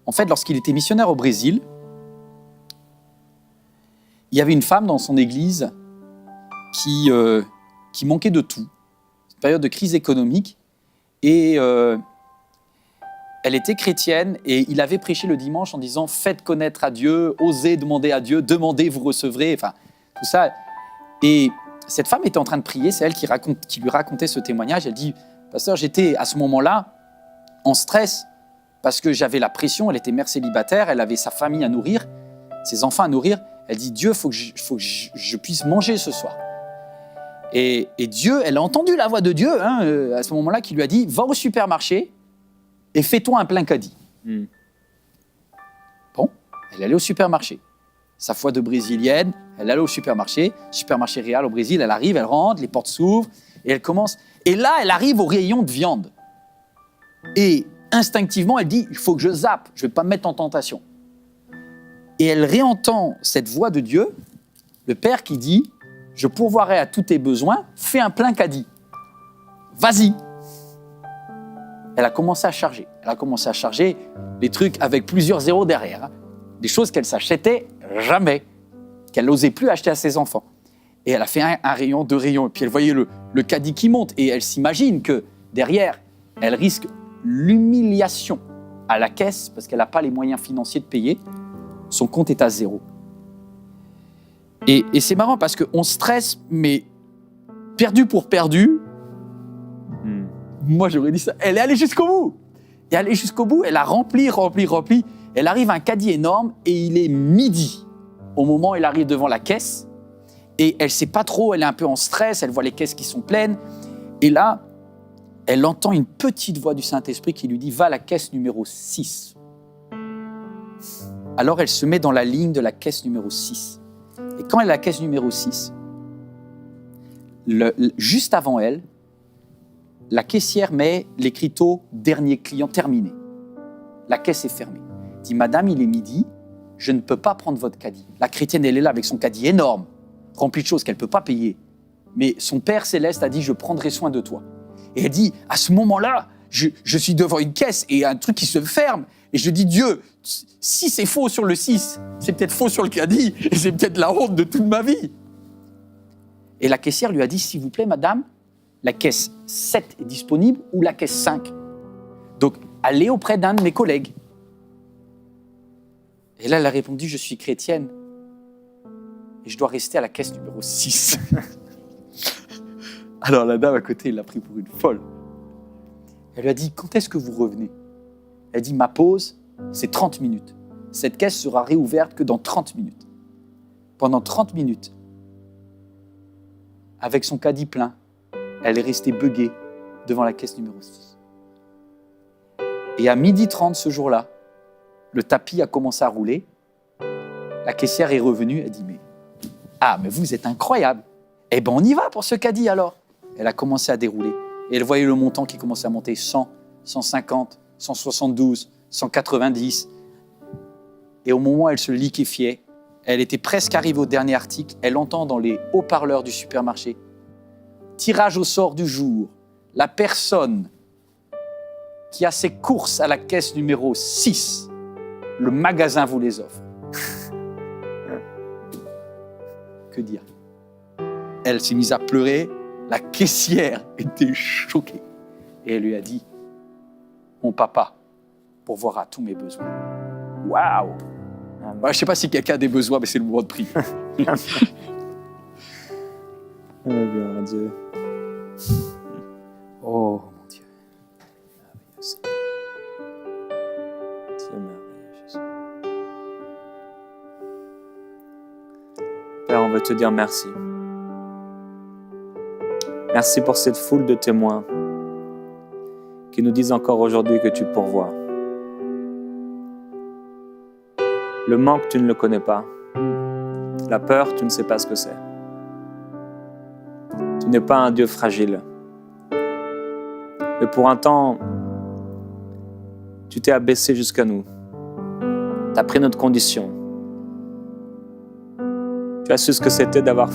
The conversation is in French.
En fait, lorsqu'il était missionnaire au Brésil, il y avait une femme dans son église qui manquait de tout. C'est une période de crise économique. Et elle était chrétienne et il avait prêché le dimanche en disant « Faites connaître à Dieu, osez demander à Dieu, demandez, vous recevrez. » Enfin, tout ça. Et cette femme était en train de prier, c'est elle qui lui racontait ce témoignage. Elle dit « Pasteur, j'étais à ce moment-là en stress parce que j'avais la pression, elle était mère célibataire, elle avait sa famille à nourrir, ses enfants à nourrir. Elle dit « Dieu, il faut que je puisse manger ce soir. » Et Dieu, elle a entendu la voix de Dieu à ce moment-là qui lui a dit « Va au supermarché et fais-toi un plein caddie. » Bon, elle allait au supermarché. Sa foi de brésilienne, elle allait au supermarché Real au Brésil, elle arrive, elle rentre, les portes s'ouvrent et elle commence. Et là, elle arrive au rayon de viande. Et instinctivement, elle dit « Il faut que je zappe, je ne vais pas me mettre en tentation. » Et elle réentend cette voix de Dieu, le Père qui dit « Je pourvoirai à tous tes besoins, fais un plein caddie. Vas-y. » Elle a commencé à charger. Elle a commencé à charger des trucs avec plusieurs zéros derrière. Des choses qu'elle ne s'achetait jamais, qu'elle n'osait plus acheter à ses enfants. Et elle a fait un rayon, 2 rayons. Et puis elle voyait le caddie qui monte. Et elle s'imagine que derrière, elle risque l'humiliation à la caisse parce qu'elle n'a pas les moyens financiers de payer. Son compte est à 0. Et c'est marrant parce qu'on stresse, mais perdu pour perdu. Moi, j'aurais dit ça. Elle est allée jusqu'au bout. Et allée jusqu'au bout, elle a rempli. Elle arrive à un caddie énorme et il est midi au moment où elle arrive devant la caisse. Et elle ne sait pas trop, elle est un peu en stress, elle voit les caisses qui sont pleines. Et là, elle entend une petite voix du Saint-Esprit qui lui dit « Va à la caisse numéro 6 ». Alors, elle se met dans la ligne de la caisse numéro 6. Et quand elle est à la caisse numéro 6, juste avant elle, la caissière met l'écriteau « Dernier client terminé ». La caisse est fermée. Elle dit « Madame, il est midi, je ne peux pas prendre votre caddie. » La chrétienne, elle est là avec son caddie énorme, rempli de choses qu'elle ne peut pas payer. Mais son Père Céleste a dit « Je prendrai soin de toi ». Et elle dit « À ce moment-là, je suis devant une caisse et un truc qui se ferme. Et je dis « Dieu, si c'est faux sur le 6, c'est peut-être faux sur le caddie et c'est peut-être la honte de toute ma vie. » Et la caissière lui a dit « S'il vous plaît, madame, la caisse 7 est disponible ou la caisse 5 ? Donc, allez auprès d'un de mes collègues. » Et là, elle a répondu « Je suis chrétienne et je dois rester à la caisse numéro 6. » Alors, la dame à côté, elle l'a pris pour une folle. Elle lui a dit « Quand est-ce que vous revenez ?» Elle dit « Ma pause, c'est 30 minutes. Cette caisse sera réouverte que dans 30 minutes. » Pendant 30 minutes, avec son caddie plein, elle est restée buggée devant la caisse numéro 6. Et à 12h30 ce jour-là, le tapis a commencé à rouler. La caissière est revenue, elle dit « mais vous êtes incroyable. Eh bien, on y va pour ce caddie alors. » Elle a commencé à dérouler. Et elle voyait le montant qui commençait à monter, 100, 150, 172, 190. Et au moment où elle se liquéfiait, elle était presque arrivée au dernier article. Elle entend dans les haut-parleurs du supermarché « Tirage au sort du jour. La personne qui a ses courses à la caisse numéro 6, le magasin vous les offre. » Que dire? Elle s'est mise à pleurer. La caissière était choquée. Et elle lui a dit « Mon papa pourvoira tous mes besoins. » Waouh! Je ne sais pas si quelqu'un a des besoins, mais c'est le moment de prier. Gloire à Dieu. Oh mon Dieu. Merveilleux Seigneur. C'est merveilleux, Jésus. Père, on veut te dire merci. Merci pour cette foule de témoins qui nous disent encore aujourd'hui que tu pourvois. Le manque, tu ne le connais pas. La peur, tu ne sais pas ce que c'est. Tu n'es pas un Dieu fragile. Mais pour un temps, tu t'es abaissé jusqu'à nous. Tu as pris notre condition. Tu as su ce que c'était d'avoir